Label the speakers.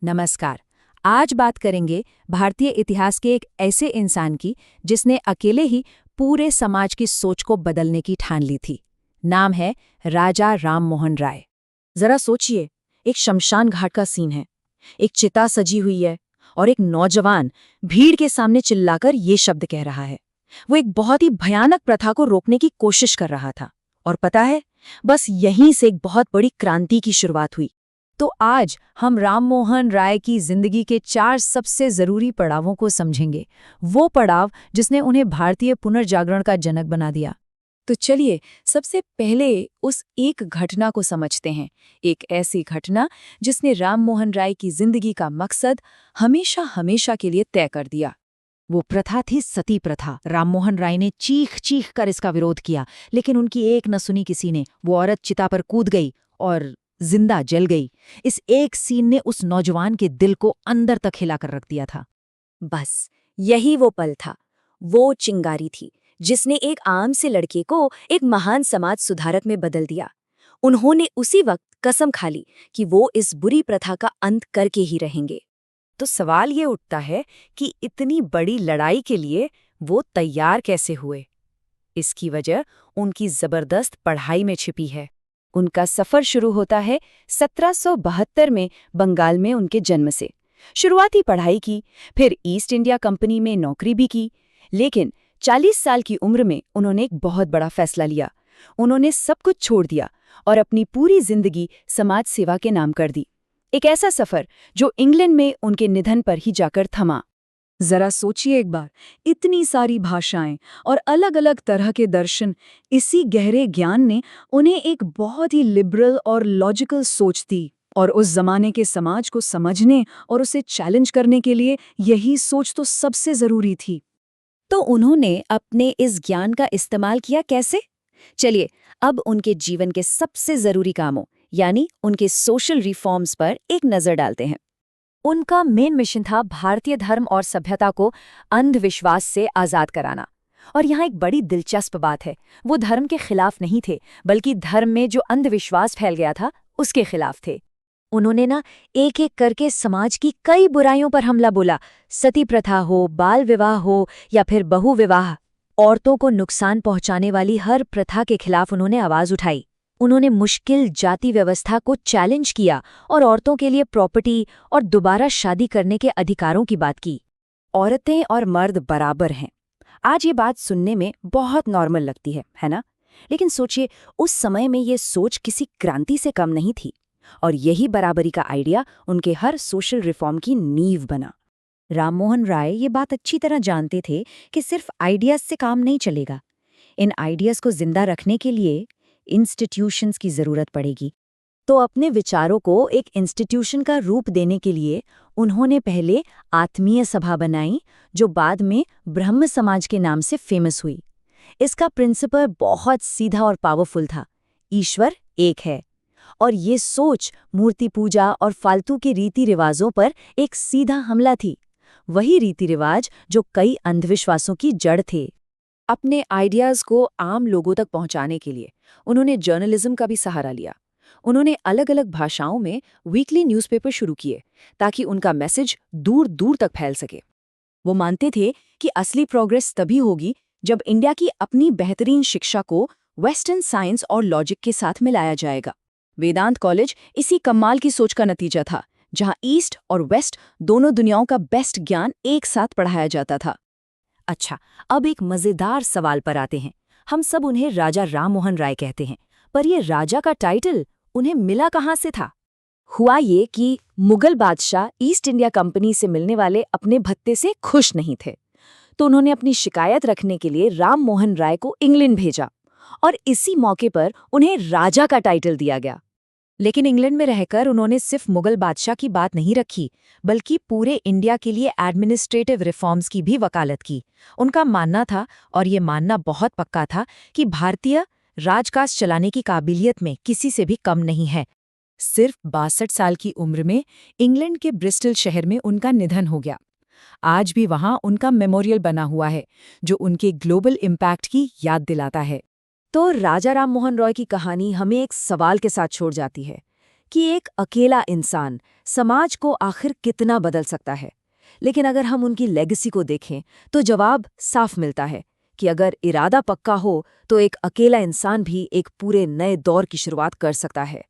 Speaker 1: नमस्कार। आज बात करेंगे भारतीय इतिहास के एक ऐसे इंसान की जिसने अकेले ही पूरे समाज की सोच को बदलने की ठान ली थी। नाम है राजा राममोहन राय।
Speaker 2: जरा सोचिए, एक शमशान घाट का सीन है। एक चिता सजी हुई है और एक नौजवान भीड़ के सामने चिल्लाकर ये शब्द कह रहा है। वो एक बहुत ही भयानक प्रथा को रोकने की कोशिश कर रहा था। और पता है, बस यहीं से एक बहुत बड़ी क्रांति की शुरुआत हुई।
Speaker 1: तो आज हम राममोहन राय की जिंदगी के 4 सबसे जरूरी पड़ावों को समझेंगे। वो पड़ाव जिसने उन्हें भारतीय पुनर्जागरण का जनक बना दिया।
Speaker 2: तो चलिए सबसे पहले उस एक घटना को समझते हैं। एक ऐसी घटना जिसने राममोहन राय की जिंदगी का मकसद हमेशा हमेशा के लिए तय कर दिया।
Speaker 1: वो प्रथा थी सती प्रथा। राममोहन राय ने चीख चीख कर इसका विरोध किया, लेकिन उनकी एक न सुनी किसी ने। वो औरत चिता पर कूद गई और जिंदा जल गई। इस एक सीन ने उस नौजवान के दिल को अंदर तक हिलाकर रख दिया था।
Speaker 2: बस यही वो पल था, वो चिंगारी थी जिसने एक आम से लड़के को एक महान समाज सुधारक में बदल दिया। उन्होंने उसी वक्त कसम खा ली कि वो इस बुरी प्रथा का अंत करके ही रहेंगे।
Speaker 1: तो सवाल ये उठता है कि इतनी बड़ी लड़ाई के लिए वो तैयार कैसे हुए? इसकी वजह उनकी जबरदस्त पढ़ाई में छिपी है। उनका सफर शुरू होता है 1772 में बंगाल में उनके जन्म से। शुरुआती पढ़ाई की, फिर ईस्ट इंडिया कंपनी में नौकरी भी की। लेकिन 40 साल की उम्र में उन्होंने एक बहुत बड़ा फैसला लिया। उन्होंने सब कुछ छोड़ दिया और अपनी पूरी जिंदगी समाज सेवा के नाम कर दी। एक ऐसा सफर जो इंग्लैंड में उनके निधन पर ही जाकर थमा।
Speaker 2: जरा सोचिए एक बार, इतनी सारी भाषाएं और अलग अलग तरह के दर्शन, इसी गहरे ज्ञान ने उन्हें एक बहुत ही लिबरल और लॉजिकल सोच दी। और उस जमाने के समाज को समझने और उसे चैलेंज करने के लिए यही सोच तो सबसे जरूरी थी।
Speaker 1: तो उन्होंने अपने इस ज्ञान का इस्तेमाल किया कैसे? चलिए अब उनके जीवन के सबसे जरूरी कामों यानी उनके सोशल रिफॉर्म्स पर एक नजर डालते हैं। उनका मेन मिशन था भारतीय धर्म और सभ्यता को अंधविश्वास से आजाद कराना। और यहाँ एक बड़ी दिलचस्प बात है, वो धर्म के खिलाफ नहीं थे, बल्कि धर्म में जो अंधविश्वास फैल गया था उसके खिलाफ थे। उन्होंने एक एक करके समाज की कई बुराइयों पर हमला बोला। सती प्रथा हो, बाल विवाह हो या फिर बहु विवाह, औरतों को नुकसान पहुंचाने वाली हर प्रथा के खिलाफ उन्होंने आवाज उठाई। उन्होंने मुश्किल जाति व्यवस्था को चैलेंज किया और औरतों के लिए प्रॉपर्टी और दोबारा शादी करने के अधिकारों की बात की। औरतें और मर्द बराबर हैं। आज ये बात सुनने में बहुत नॉर्मल लगती है ना? लेकिन सोचिए, उस समय में ये सोच किसी क्रांति से कम नहीं थी। और यही बराबरी का आइडिया उनके हर सोशल रिफॉर्म की नींव बना। राममोहन राय ये बात अच्छी तरह जानते थे कि सिर्फ आइडियाज से काम नहीं चलेगा। इन आइडियाज को जिंदा रखने के लिए इंस्टीट्यूशंस की जरूरत पड़ेगी। तो अपने विचारों को एक इंस्टीट्यूशन का रूप देने के लिए उन्होंने पहले आत्मीय सभा बनाई, जो बाद में ब्रह्म समाज के नाम से फेमस हुई। इसका प्रिंसिपल बहुत सीधा और पावरफुल था, ईश्वर एक है। और ये सोच मूर्ति पूजा और फालतू के रीति रिवाजों पर एक सीधा हमला थी, वही रीति रिवाज जो कई अंधविश्वासों की जड़ थे। अपने आइडियाज को आम लोगों तक पहुंचाने के लिए उन्होंने जर्नलिज्म का भी सहारा लिया। उन्होंने अलग अलग भाषाओं में वीकली न्यूज़पेपर शुरू किए ताकि उनका मैसेज दूर दूर तक फैल सके। वो मानते थे कि असली प्रोग्रेस तभी होगी जब इंडिया की अपनी बेहतरीन शिक्षा को वेस्टर्न साइंस और लॉजिक के साथ मिलाया जाएगा। वेदांत कॉलेज इसी कमाल की सोच का नतीजा था, जहां ईस्ट और वेस्ट दोनों दुनियाओं का बेस्ट ज्ञान एक साथ पढ़ाया जाता था। अच्छा, अब एक मजेदार सवाल पर आते हैं। हम सब उन्हें राजा राममोहन राय कहते हैं, पर ये राजा का टाइटल उन्हें मिला कहाँ से था? हुआ ये कि मुगल बादशाह ईस्ट इंडिया कंपनी से मिलने वाले अपने भत्ते से खुश नहीं थे, तो उन्होंने अपनी शिकायत रखने के लिए राममोहन राय को इंग्लैंड भेजा और इसी मौके पर उन्हें राजा का टाइटल दिया गया। लेकिन इंग्लैंड में रहकर उन्होंने सिर्फ मुगल बादशाह की बात नहीं रखी, बल्कि पूरे इंडिया के लिए एडमिनिस्ट्रेटिव रिफॉर्म्स की भी वकालत की। उनका मानना था, और ये मानना बहुत पक्का था, कि भारतीय राजकाज चलाने की काबिलियत में किसी से भी कम नहीं है। सिर्फ 62 साल की उम्र में इंग्लैंड के ब्रिस्टल शहर में उनका निधन हो गया। आज भी वहाँ उनका मेमोरियल बना हुआ है, जो उनके ग्लोबल इम्पैक्ट की याद दिलाता है। तो राजा राममोहन रॉय की कहानी हमें एक सवाल के साथ छोड़ जाती है कि एक अकेला इंसान समाज को आखिर कितना बदल सकता है। लेकिन अगर हम उनकी लेगेसी को देखें तो जवाब साफ मिलता है कि अगर इरादा पक्का हो तो एक अकेला इंसान भी एक पूरे नए दौर की शुरुआत कर सकता है।